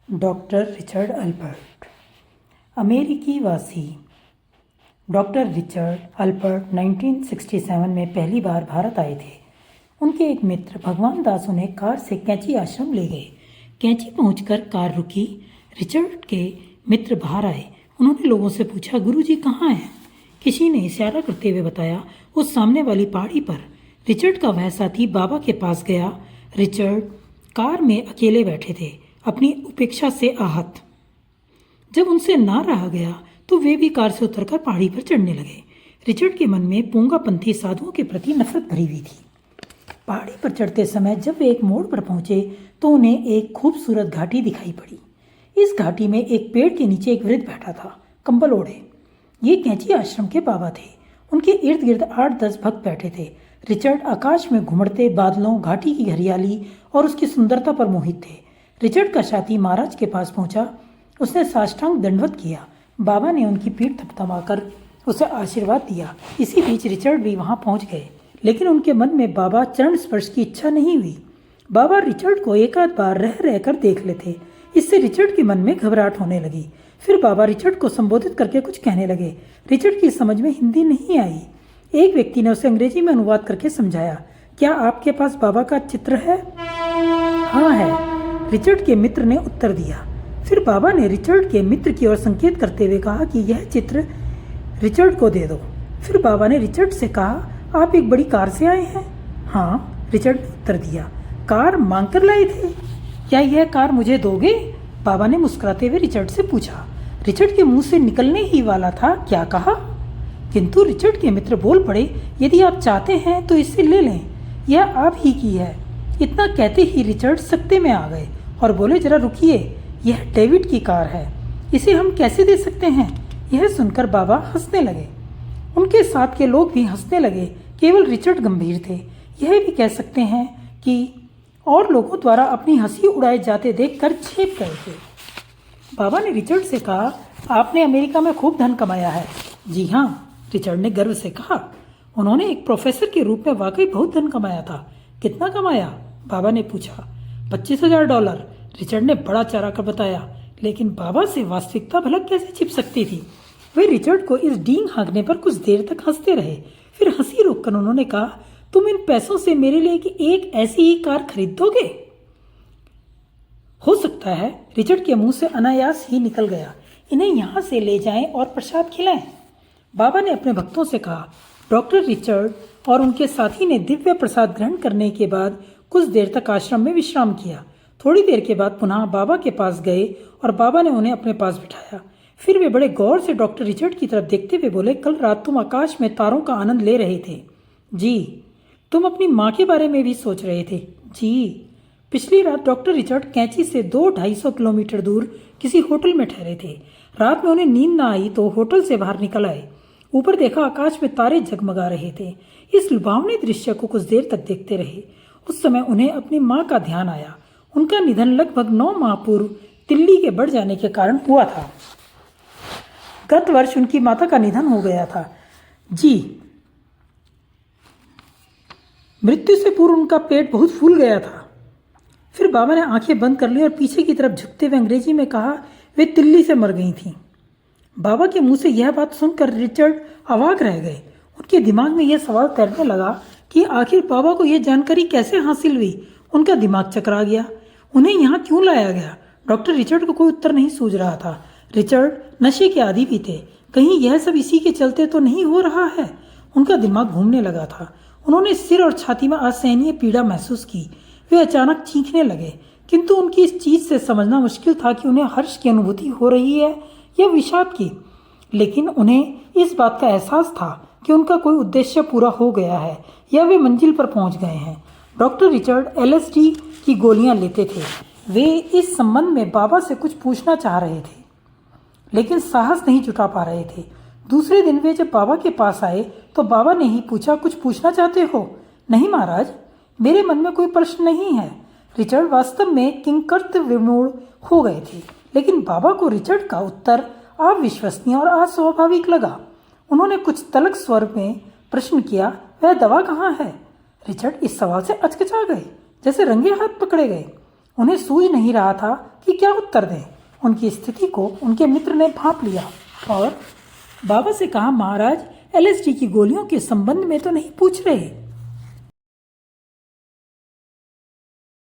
Doctor Richard अल्पर्ट। अमेरिकी वासी doctor Richard अल्पर्ट 1967 में पहली बार भारत आए थे। उनके एक मित्र भगवान दास उन्हें कार से कैंची आश्रम ले गए। कैंची पहुंचकर कार रुकी। रिचर्ड के मित्र बाहर आए। उन्होंने लोगों से पूछा, गुरुजी कहाँ हैं? किसी ने इशारा करते हुए बताया, उस सामने वाली पहाड़ी पर। रिचर्ड का वह साथी बाबा के पास गया। रिचर्ड कार में अकेले बैठे थे, अपनी उपेक्षा से आहत। जब उनसे ना रहा गया तो वे भी कार से उतरकर पहाड़ी पर चढ़ने लगे। रिचर्ड के मन में पोंगापंथी साधुओं के प्रति नफरत भरी हुई थी। पहाड़ी पर चढ़ते समय जब वे एक मोड़ पर पहुंचे तो उन्हें एक खूबसूरत घाटी दिखाई पड़ी। इस घाटी में एक पेड़ के नीचे एक वृद्ध बैठा था, कंबल ओढ़े। ये कैंची आश्रम के बाबा थे। उनके इर्द गिर्द 8-10 भक्त बैठे थे। रिचर्ड आकाश में घुमड़ते बादलों, घाटी की हरियाली और उसकी सुंदरता पर मोहित थे। रिचर्ड का साथी महाराज के पास पहुंचा। उसने साष्टांग दंडवत किया। बाबा ने उनकी पीठ थपथपाकर उसे आशीर्वाद दिया। इसी बीच रिचर्ड भी वहां पहुंच गए, लेकिन उनके मन में बाबा चरण स्पर्श की इच्छा नहीं हुई। बाबा रिचर्ड को एक आध बार रह रहकर देख लेते। इससे रिचर्ड के मन में घबराहट होने लगी। फिर बाबा रिचर्ड को संबोधित करके कुछ कहने लगे। रिचर्ड की समझ में हिंदी नहीं आई। एक व्यक्ति ने उसे अंग्रेजी में अनुवाद करके समझाया, क्या आपके पास बाबा का चित्र है? हाँ है, रिचर्ड के मित्र ने उत्तर दिया। फिर बाबा ने रिचर्ड के मित्र की ओर संकेत करते हुए कहा कि यह चित्र रिचर्ड को दे दो। फिर बाबा ने रिचर्ड से कहा, आप एक बड़ी कार से आए हैं? हाँ, रिचर्ड ने उत्तर दिया। कार मांग कर लाए थे? क्या यह कार मुझे दोगे? बाबा ने मुस्कुराते हुए रिचर्ड से पूछा। रिचर्ड के मुंह से निकलने ही वाला था क्या कहा, किंतु रिचर्ड के मित्र बोल पड़े, यदि आप चाहते हैं तो इसे ले लें, यह आप ही की है। इतना कहते ही रिचर्ड सकते में आ गए और बोले, जरा रुकिए, यह डेविड की कार है, इसे हम कैसे दे सकते हैं? यह सुनकर बाबा हंसने लगे। उनके साथ के लोग भी हंसने लगे। केवल रिचर्ड गंभीर थे। यह भी कह सकते हैं कि और लोगों द्वारा अपनी हंसी उड़ाए जाते देखकर छेप गए थे। बाबा ने रिचर्ड से कहा, आपने अमेरिका में खूब धन कमाया है। जी हाँ, रिचर्ड ने गर्व से कहा। उन्होंने एक प्रोफेसर के रूप में वाकई बहुत धन कमाया था। कितना कमाया? बाबा ने पूछा। $25,000, रिचर्ड ने बड़ा चढ़ा कर बताया। लेकिन बाबा से वास्तविकता भला कैसे छिप सकती थी? वे रिचर्ड को इस डींग हाँकने पर कुछ देर तक हंसते रहे। फिर हंसी रोककर उन्होंने कहा, तुम इन पैसों से मेरे लिए एक ऐसी ही कार खरीद दोगे? हो सकता है, रिचर्ड के मुंह से अनायास ही निकल गया, इन्हें यहाँ से ले जाएं और प्रसाद खिलाएं। बाबा ने अपने भक्तों से कहा। डॉक्टर रिचर्ड और उनके साथी ने दिव्य प्रसाद ग्रहण करने के बाद कुछ देर तक आश्रम में विश्राम किया। थोड़ी देर के बाद पुनः बाबा के पास गए और बाबा ने उन्हें अपने पास बिठाया। फिर वे बड़े गौर से डॉक्टर रिचर्ड की तरफ देखते हुए बोले, कल रात तुम आकाश में तारों का आनंद ले रहे थे। जी। तुम अपनी माँ के बारे में भी सोच रहे थे? जी। पिछली रात डॉक्टर रिचर्ड कैंची से 200-250 किलोमीटर दूर किसी होटल में ठहरे थे। रात में उन्हें नींद ना आई तो होटल से बाहर निकल आए। ऊपर देखा, आकाश में तारे जगमगा रहे थे। इस लुभावने दृश्य को कुछ देर तक देखते रहे। उस समय उन्हें अपनी माँ का ध्यान आया। उनका निधन लगभग 9 माह पूर्व तिल्ली के बढ़ जाने के कारण हुआ था। गत वर्ष उनकी माता का निधन हो गया था। जी। मृत्यु से पूर्व उनका पेट बहुत फूल गया था। फिर बाबा ने आंखें बंद कर ली और पीछे की तरफ झुकते हुए अंग्रेजी में कहा, वे तिल्ली से मर गई थीं। बाबा के मुंह से यह बात सुनकर रिचर्ड अवाक रह गए। उनके दिमाग में यह सवाल तैरने लगा कि आखिर बाबा को यह जानकारी कैसे हासिल हुई। उनका दिमाग चकरा गया। उन्हें यहाँ क्यों लाया गया? डॉक्टर रिचर्ड को कोई उत्तर नहीं सूझ रहा था। रिचर्ड नशे के आदी भी थे। कहीं यह सब इसी के चलते तो नहीं हो रहा है? उनका दिमाग घूमने लगा था। उन्होंने सिर और छाती में असहनीय पीड़ा महसूस की। वे अचानक चीखने लगे, किंतु उनकी इस चीज से समझना मुश्किल था कि उन्हें हर्ष की अनुभूति हो रही है या विषाद की। लेकिन उन्हें इस बात का एहसास था कि उनका कोई उद्देश्य पूरा हो गया है या वे मंजिल पर पहुंच गए हैं। डॉक्टर रिचर्ड LSD की गोलियां लेते थे। वे इस संबंध में बाबा से कुछ पूछना चाह रहे थे, लेकिन साहस नहीं जुटा पा रहे थे। दूसरे दिन वे जब बाबा के पास आए तो बाबा ने ही पूछा, कुछ पूछना चाहते हो? नहीं महाराज, मेरे मन में कोई प्रश्न नहीं है। रिचर्ड वास्तव में किंकर्तव्य विमूढ़ हो गए थे, लेकिन बाबा को रिचर्ड का उत्तर अविश्वसनीय और अस्वाभाविक लगा। उन्होंने कुछ तलख स्वर में प्रश्न किया, वह दवा कहाँ है? रिचर्ड इस सवाल से अचकचा गए, जैसे रंगे हाथ पकड़े गए। उन्हें सूझ नहीं रहा था कि क्या उत्तर दें। उनकी स्थिति को उनके मित्र ने भांप लिया और बाबा से कहा, महाराज, LSD की गोलियों के संबंध में तो नहीं पूछ रहे,